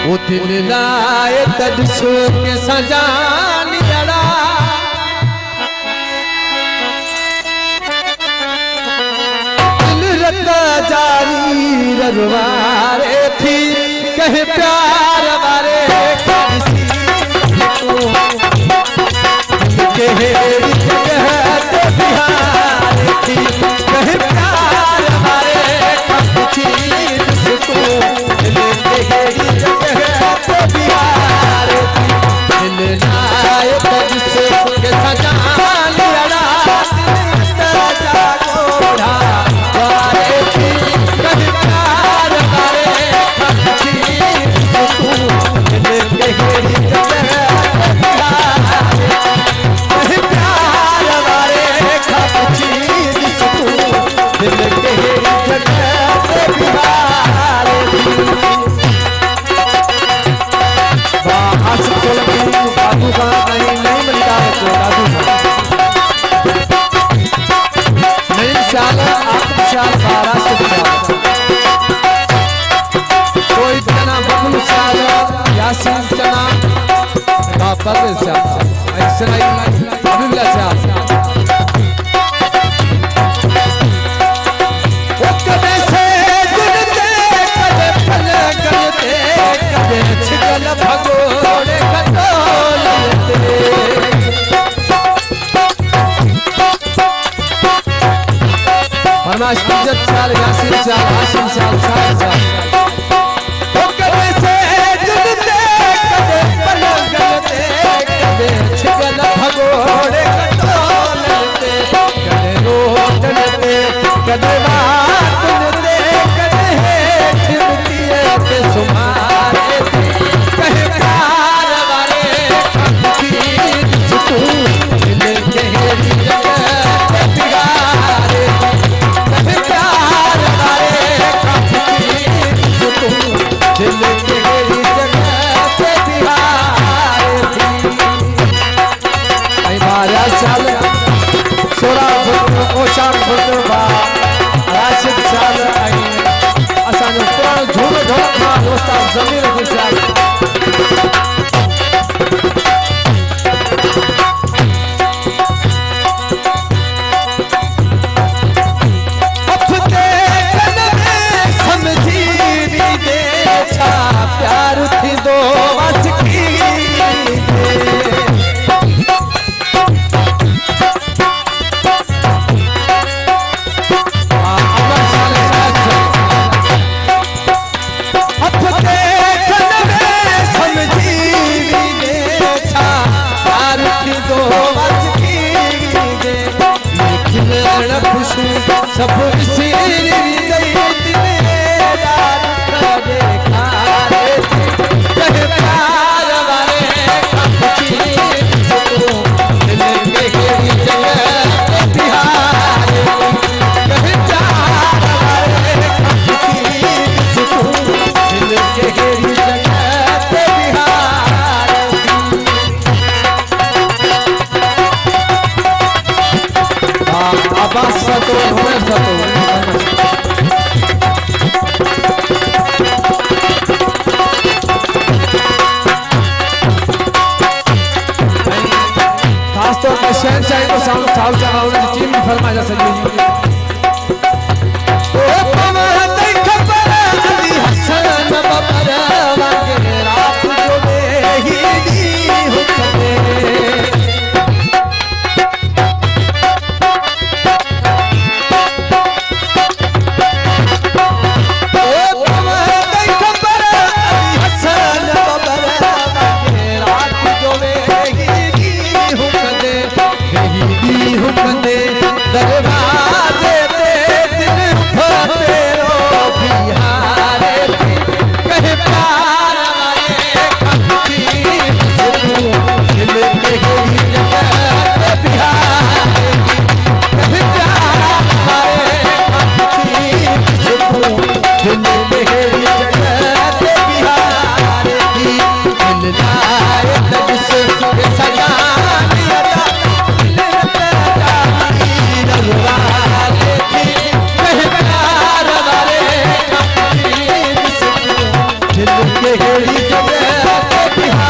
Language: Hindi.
वो दिल लाए तड़सो के सजानी अड़ा दिल रत्ता जारी रजवारे थी कहे प्यार वारे केहड़ी जगह ते बिहार थी कहे प्यार वारे कपची इसको दिल केहड़ी जगह ते बिहार थी दिल लाए तड़सो के सजानी अड़ा तेरा घोड़ा वारे थी कहे प्यार वारे कपची इसको दिल केहड़ी जगह साल यासीन साल हाशिम साल साल ओ कदे से जुड़ते कदे पल गलते कदे छिगल भगोड़े कटोलते कदे रोटनते कदे बातनते कदे छिमतिए के सुमारे कहे प्यार वाले कभी सुकून दिल के जगह बिगाड़े दिल केहड़ी जगह पे बिहार थी बारह साल 16 फुट ओशा फुट बा राशिद साल असांजो पुराणो झूम ढोलक मां दोस्ता ज़मीर गुलजार प्यार थी दो बस की सब शहनशाही को साल चढ़ाने की टीम भी फरमा जा सके दरबार के हेड़ी जगह बिहार